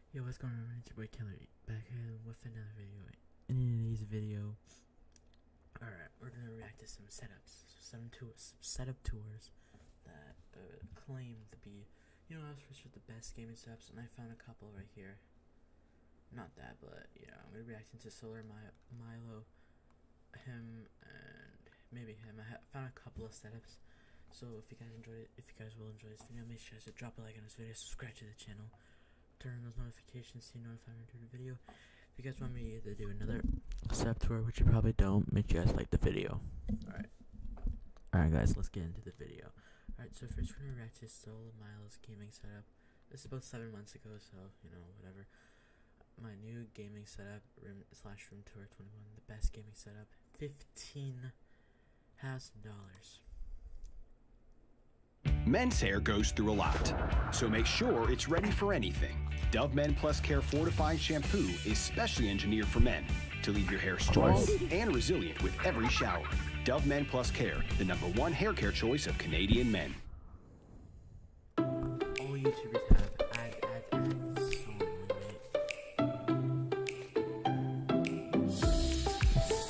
Yo, what's going on? It's your boy Killer back here with another video. In today's video, alright, we're gonna react to some setups, some setup tours that claim to be, I was first with the best gaming setups, and I found a couple right here. Not that, but I'm gonna be reacting to Solar Milo, him, and maybe him. I found a couple of setups. So if you guys enjoyed it, if you guys will enjoy this video, make sure to drop a like on this video, subscribe to the channel, turn on those notifications so you know if I'm doing a video. If you guys want me to do another setup tour, which you probably don't, make sure you guys like the video. Alright guys, let's get into the video. Alright, so first we're gonna react to Solar Milo's gaming setup. This is about 7 months ago, so whatever. My new gaming setup, room tour 21, the best gaming setup, $15,000. Men's hair goes through a lot, so make sure it's ready for anything. Dove Men Plus Care Fortifying Shampoo is specially engineered for men to leave your hair strong and resilient with every shower. Dove Men Plus Care, the #1 hair care choice of Canadian men. All YouTubers have ads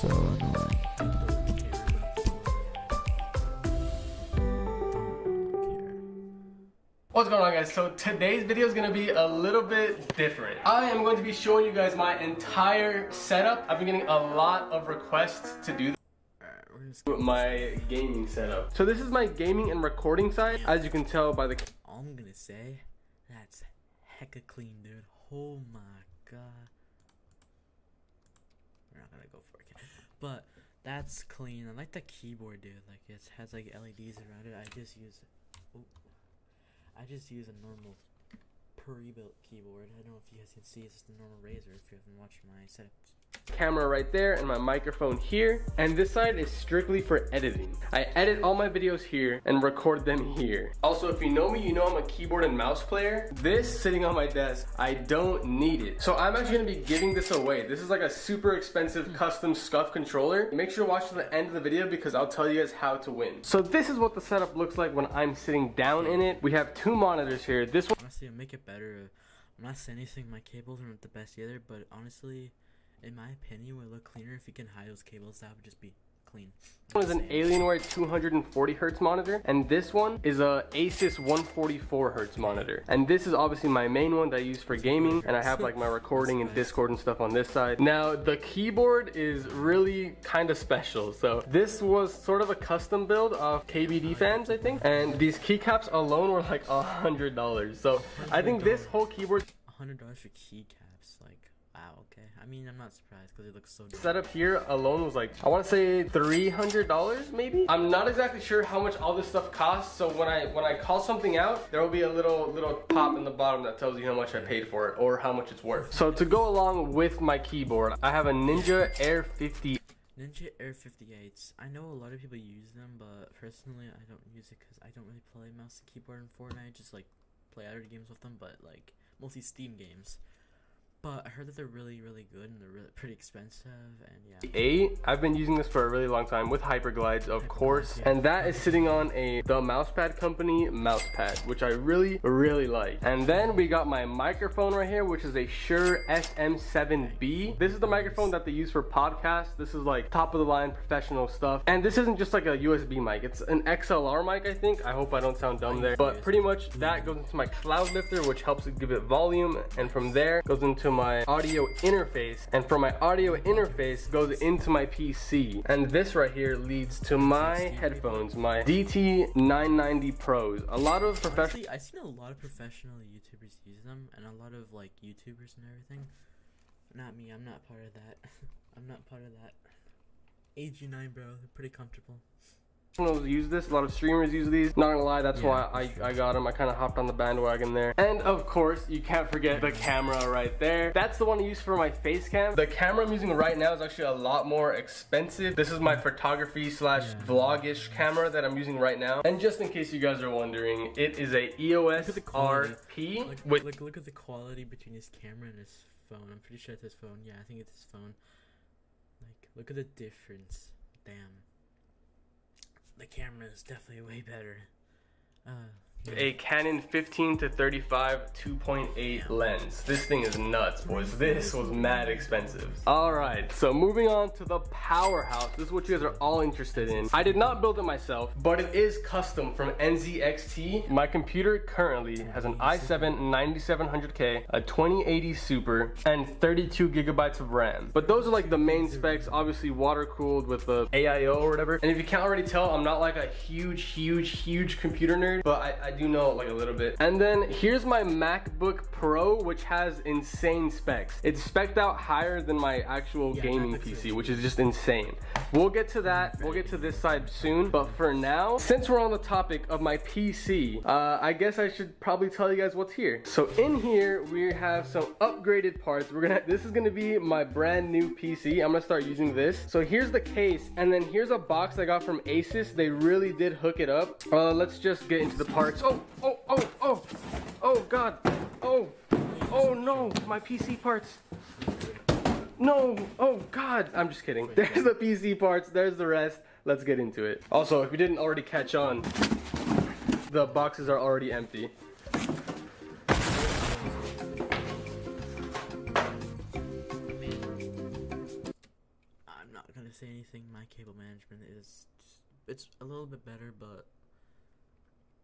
so annoying. What's going on, guys? So today's video is going to be a little bit different. I am going to be showing you guys my entire setup. I've been getting a lot of requests to do my gaming setup. So this is my gaming and recording side, as you can tell by the... All I'm gonna say, that's hecka clean, dude. Oh my god. We're not gonna go for it, but that's clean. I like the keyboard, dude. Like, it has like LEDs around it. I just use a normal pre-built keyboard. I don't know if you guys can see, it's just a normal Razer if you haven't watched my setups. Camera right there and my microphone here, and this side is strictly for editing. I edit all my videos here and record them here. Also, if you know me, you know I'm a keyboard and mouse player. This sitting on my desk, I don't need it. So I'm actually gonna be giving this away. This is like a super expensive custom SCUF controller. Make sure to watch to the end of the video because I'll tell you guys how to win. So this is what the setup looks like when I'm sitting down in it. We have 2 monitors here. This one, honestly, I'll make it better. I'm not saying anything, my cables aren't the best either, but honestly, in my opinion, it would look cleaner if you can hide those cables. That would just be clean. This one is an Alienware 240 Hz monitor, and this one is a Asus 144 Hz monitor. And this is obviously my main one that I use for gaming, and I have like my recording and Discord and stuff on this side. Now the keyboard is really kind of special. So this was sort of a custom build of KBD fans, I think, and these keycaps alone were like $100. So I think this whole keyboard, $100 for keycaps, like, wow, okay. I mean, I'm not surprised because it looks so different. Setup here alone was like, I want to say $300 maybe. I'm not exactly sure how much all this stuff costs, so when I call something out, there will be a little pop in the bottom that tells you how much I paid for it or how much it's worth. So to go along with my keyboard, I have a Ninja Air 50. Ninja Air 58s. I know a lot of people use them, but personally I don't use it because I don't really play mouse and keyboard in Fortnite. Just like play other games with them, but like mostly Steam games. But I heard that they're really good and they're really pretty expensive, and yeah. I've been using this for a really long time with Hyperglides, of course, yeah. And that is sitting on the Mousepad Company mousepad, which I really like. And then we got my microphone right here, which is a Shure SM7B. This is the microphone that they use for podcasts. This is like top of the line professional stuff. And this isn't just like a USB mic, it's an XLR mic, I think. I hope I don't sound dumb there. But pretty much that goes into my cloud lifter, which helps it give it volume, and from there goes into my audio interface, and from my audio interface goes into my PC, and this right here leads to my headphones, my DT990 Pros. A lot of professional, I've seen a lot of professional YouTubers use them, and a lot of like YouTubers and everything. Not me, I'm not part of that. I'm not part of that. AG9, bro, they're pretty comfortable. Use this, a lot of streamers use these. Not gonna lie, that's why I got them. I kind of hopped on the bandwagon there. And of course, you can't forget the camera right there. That's the one I use for my face cam. The camera I'm using right now is actually a lot more expensive. This is my photography slash vlog-ish camera that I'm using right now. And just in case you guys are wondering, it is a EOS RP. Look at the quality between his camera and his phone. I'm pretty sure it's his phone. Yeah, I think it's his phone. Like, look at the difference. Damn. The camera is definitely way better. A Canon 15 to 35 2.8 lens. This thing is nuts, boys. This was mad expensive. Alright, so moving on to the powerhouse. This is what you guys are all interested in. I did not build it myself, but it is custom from NZXT. My computer currently has an i7 9700K, a 2080 Super, and 32 gigabytes of RAM. But those are like the main specs, obviously water cooled with the AIO or whatever. And if you can't already tell, I'm not like a huge computer nerd, but I do know like a little bit. And then here's my MacBook Pro, which has insane specs. It's spec'd out higher than my actual gaming PC, which is just insane. We'll get to that. We'll get to this side soon. But for now, since we're on the topic of my PC, I guess I should probably tell you guys what's here. So in here, we have some upgraded parts. This is gonna be my brand new PC. I'm gonna start using this. So here's the case, and then here's a box I got from Asus. They really did hook it up. Let's just get into the parts. Oh God. Oh no, my PC parts. No, oh God. I'm just kidding. There's the PC parts, there's the rest. Let's get into it. Also, if you didn't already catch on, the boxes are already empty. I'm not gonna say anything. My cable management is it's a little bit better, but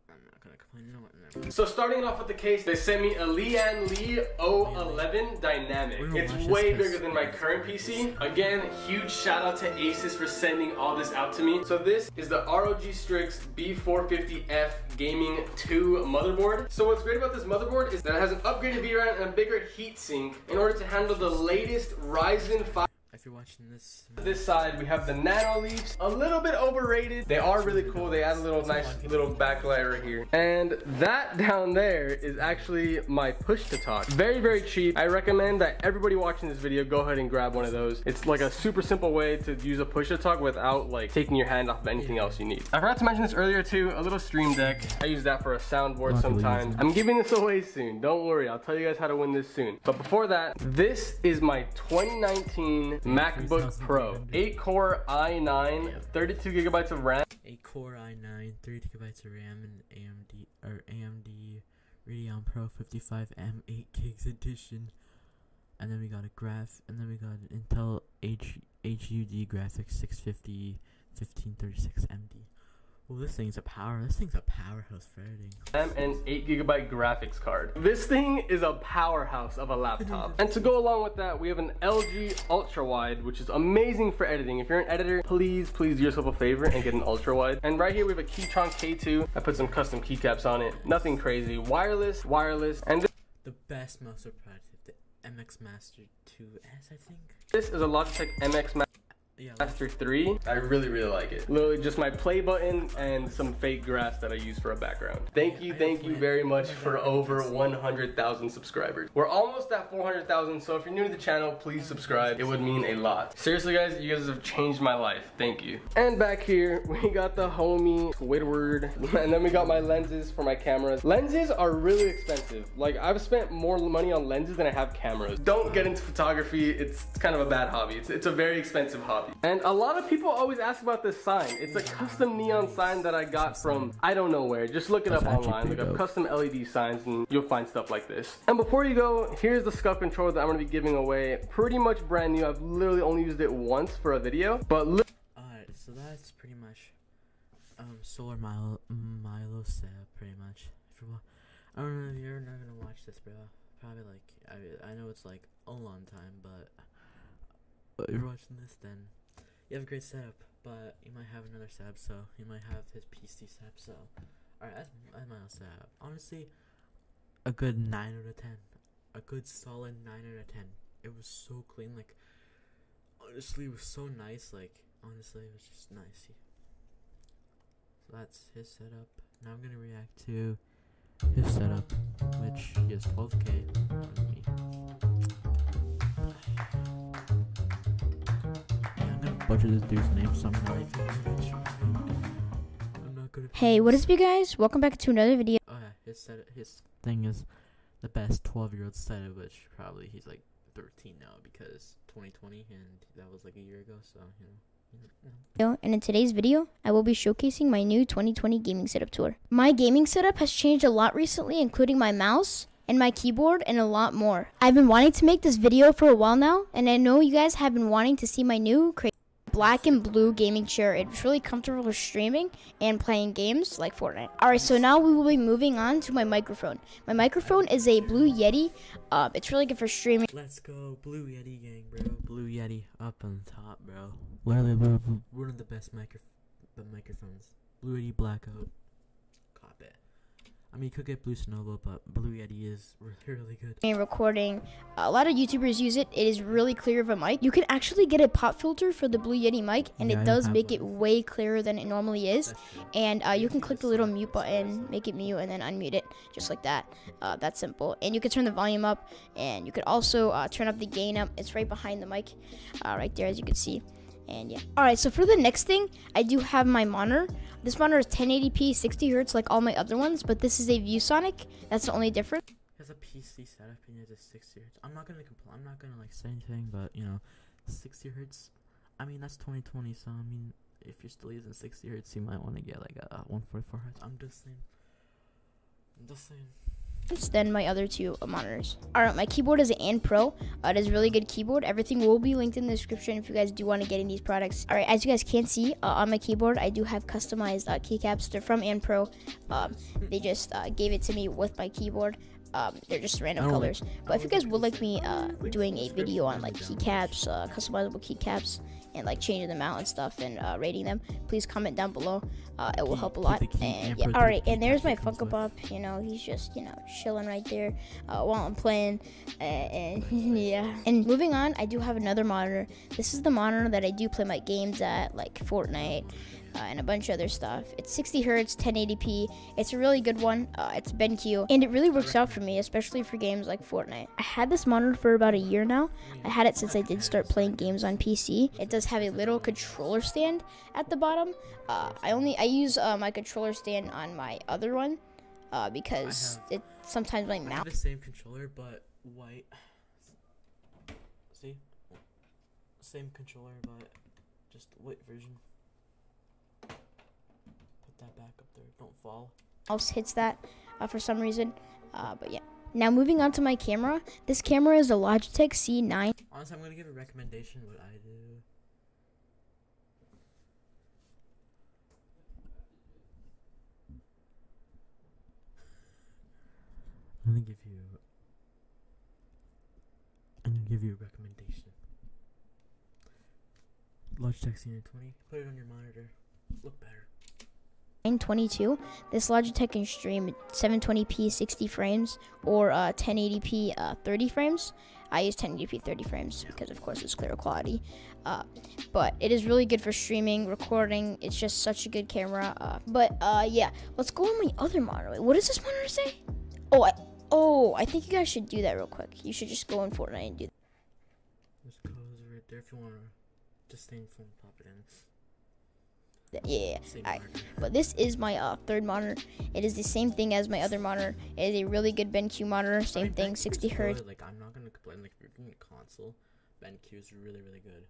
I'm not gonna complain. You know what? Never. So starting off with the case, they sent me a Lian Li 011 Dynamic. It's way bigger than my current PC. Again, huge shout out to Asus for sending all this out to me. So this is the ROG Strix B450F Gaming 2 motherboard. So what's great about this motherboard is that it has an upgraded VRAM and a bigger heatsink in order to handle the latest Ryzen 5. If you're watching this side, we have the Nano Leafs, a little bit overrated. They are really cool. They add a little nice little backlight right here. And that down there is actually my push to talk. Very cheap. I recommend that everybody watching this video go ahead and grab one of those. It's like a super simple way to use a push to talk without like taking your hand off of anything else you need. I forgot to mention this earlier too, a little Stream Deck. I use that for a soundboard sometimes. I'm giving this away soon. Don't worry, I'll tell you guys how to win this soon. But before that, this is my 2019 MacBook Pro, 8-core i9, 32 gigabytes of RAM. 8-core i9, 30 gigabytes of RAM, and AMD Radeon Pro 55M 8 gigs edition. And then we got an Intel HUD graphics 650 1536MD. Well, this thing's a powerhouse for editing. And 8 gigabyte graphics card. This thing is a powerhouse of a laptop. And to go along with that, we have an LG ultra wide, which is amazing for editing. If you're an editor, please do yourself a favor and get an ultra wide. And right here we have a Keytron K2. I put some custom keycaps on it. Nothing crazy. Wireless, and the best mouse product, the MX Master 2S, I think. This is a Logitech MX Master 3. I really like it. Literally just my play button and some fake grass that I use for a background. Thank you very much for over 100,000 subscribers. We're almost at 400,000, so if you're new to the channel, please subscribe. It would mean a lot. Seriously guys, you guys have changed my life. Thank you. And back here, we got the homie Squidward, and then we got my lenses for my cameras. Lenses are really expensive. Like, I've spent more money on lenses than I have cameras. Don't get into photography. It's kind of a bad hobby. It's a very expensive hobby. And a lot of people always ask about this sign. It's a custom neon sign that I got from I don't know where. Just look it up online. Look up custom LED signs and you'll find stuff like this. And before you go, here's the scuff controller that I'm going to be giving away. Pretty much brand new. I've literally only used it once for a video. But look. Alright, so that's pretty much Solar Milo setup, pretty much. I don't know if you're not going to watch this, bro. Probably like, I know it's like a long time, but if you're watching this, then you have a great setup, but you might have another setup, so you might have his PC setup, so alright, that's my setup. Honestly, a good 9 out of 10. A good solid 9 out of 10. It was so clean, like, honestly, it was so nice, like, honestly, it was just nice. So that's his setup. Now I'm gonna react to his setup, which he has 12K on me. Butcher this dude's name somehow. Hey, what is up, you guys? Welcome back to another video. Oh yeah, his thing is the best 12-year-old setup, which probably he's like 13 now because 2020 and that was like a year ago, so you know. And in today's video, I will be showcasing my new 2020 gaming setup tour. My gaming setup has changed a lot recently, including my mouse and my keyboard and a lot more. I've been wanting to make this video for a while now, and I know you guys have been wanting to see my new black and blue gaming chair. It's really comfortable for streaming and playing games like Fortnite. Alright, so now we will be moving on to my microphone. My microphone is a Blue Yeti. It's really good for streaming. Let's go, Blue Yeti gang, bro. Blue Yeti up on top, bro. Literally one of the best microphones. Blue Yeti Blackout. Cop it. I mean, you could get Blue Snowball, but Blue Yeti is really good. And recording, a lot of YouTubers use it. It is really clear of a mic. You can actually get a pop filter for the Blue Yeti mic, and it does make it way clearer than it normally is. And you can click the little mute button, make it mute, and then unmute it, just like that. That's simple. And you can turn the volume up, and you could also turn up the gain up. It's right behind the mic, right there, as you can see. And yeah. Alright, so for the next thing, I do have my monitor. This monitor is 1080p, 60 Hz like all my other ones, but this is a ViewSonic. That's the only difference. It has a PC setup and it has 60 Hz. I'm not gonna complain. I'm not gonna like say anything, but you know, 60 Hz. I mean, that's 2020, so I mean, if you're still using 60 Hz, you might want to get like a 144 Hz. I'm just saying. Than my other two monitors. Alright, my keyboard is an Pro. It is a really good keyboard. Everything will be linked in the description if you guys do want to get in these products. Alright, as you guys can see on my keyboard, I do have customized keycaps. They're from Pro. They just gave it to me with my keyboard. They're just random colors. But if you guys would like me doing a video on like keycaps, customizable keycaps, and like changing them out and stuff and rating them, please comment down below. It will help a lot. And yeah, alright, and there's my Funko Pop. You know, he's just, you know, chilling right there while I'm playing. And yeah. And moving on, I do have another monitor. This is the monitor that I do play my games at, like Fortnite. And a bunch of other stuff. It's 60 Hz, 1080p. It's a really good one. It's BenQ, and it really works out for me, especially for games like Fortnite. I had this monitor for about a year now. I had it since I did start playing games on PC. It does have a little controller stand at the bottom. I use my controller stand on my other one because it sometimes my mouse. I have the same controller but white. See, same controller but just white version. That back up there, don't fall. Mouse hits that for some reason, but yeah. Now moving on to my camera. This camera is a Logitech C9. Honestly, I'm gonna give a recommendation what I do. I'm gonna give you a recommendation. Logitech C920. Put it on your monitor. Look better. 922. This Logitech can stream 720p 60 frames or 1080p 30 frames. I use 1080p 30 frames because of course it's clearer quality, but it is really good for streaming, recording. It's just such a good camera. Yeah, let's go on my other monitor. Wait, what does this monitor say? I think you guys should do that real quick. You should just go in Fortnite and do that. There's codes right there if you want to just stay in phone, pop it in. Yeah. Alright. But this is my third monitor. It is the same thing as my other monitor. It is a really good BenQ monitor. Same thing, 60 Hz. Like, I'm not gonna complain. Like, if you're getting a console, BenQ is really good.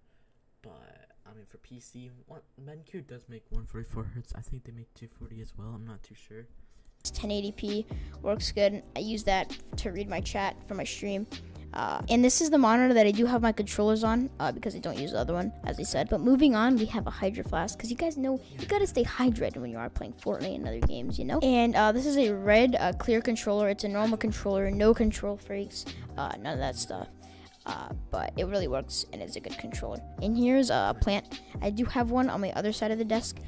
But I mean, for PC, BenQ does make 144 Hz. I think they make 240 as well. I'm not too sure. 1080p works good. I use that to read my chat for my stream. And this is the monitor that I do have my controllers on because I don't use the other one, as I said. But moving on, we have a Hydro Flask because you guys know you gotta stay hydrated when you are playing Fortnite and other games, you know. And this is a red clear controller. It's a normal controller, no control freaks, none of that stuff. But it really works and it's a good controller. And here's a plant. I do have one on my other side of the desk.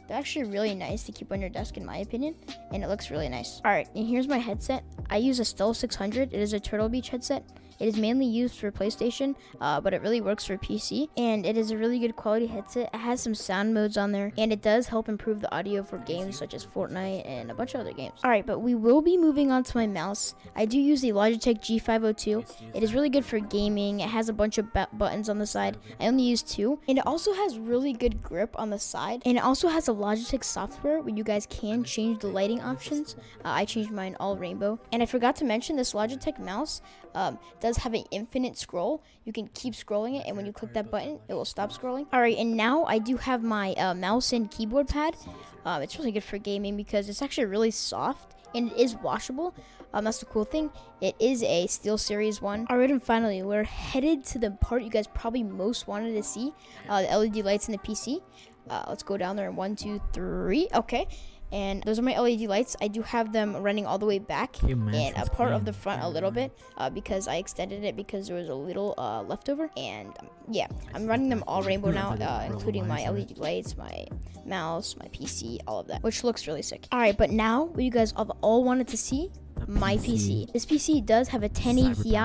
They're actually really nice to keep on your desk in my opinion, and it looks really nice. Alright, and here's my headset. I use a Stealth 600. It is a Turtle Beach headset. It is mainly used for PlayStation, but it really works for PC, and it is a really good quality headset. It has some sound modes on there, and it does help improve the audio for games such as Fortnite and a bunch of other games. Alright, but we will be moving on to my mouse. I do use the Logitech G502. It is really good for gaming. It has a bunch of buttons on the side. I only use 2, and it also has really good grip on the side, and it also has a Logitech software where you guys can change the lighting options. I changed mine all rainbow. And I forgot to mention this Logitech mouse does have an infinite scroll. You can keep scrolling it, and when you click that button, it will stop scrolling. All right, and now I do have my mouse and keyboard pad. It's really good for gaming because it's actually really soft and it is washable. That's the cool thing. It is a Steel Series 1. All right, and finally, we're headed to the part you guys probably most wanted to see, the LED lights in the PC. Let's go down there in 1, 2, 3. Okay. And those are my LED lights. I do have them running all the way back and a part of the front a little bit because I extended it because there was a little leftover. And yeah, I'm running them all rainbow now, including my LED lights, my mouse, my PC, all of that, which looks really sick. All right, but now what you guys have all wanted to see, my PC. This PC does have a 1080 Ti,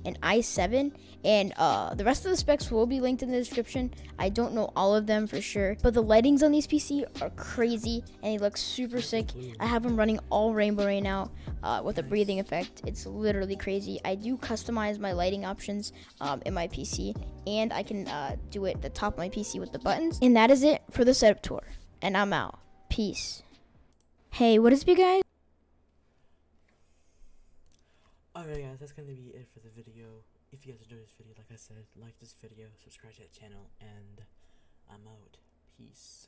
an i7, and the rest of the specs will be linked in the description. I don't know all of them for sure, but the lightings on these PC are crazy and they look super sick. I have them running all rainbow right now with a breathing effect. It's literally crazy. I do customize my lighting options in my PC, and I can do it at the top of my PC with the buttons. And that is it for the setup tour, and I'm out. Peace. Hey, what is up, you guys? Alright guys, that's gonna be it for the video. If you guys enjoyed this video, like I said, like this video, subscribe to the channel, and I'm out. Peace.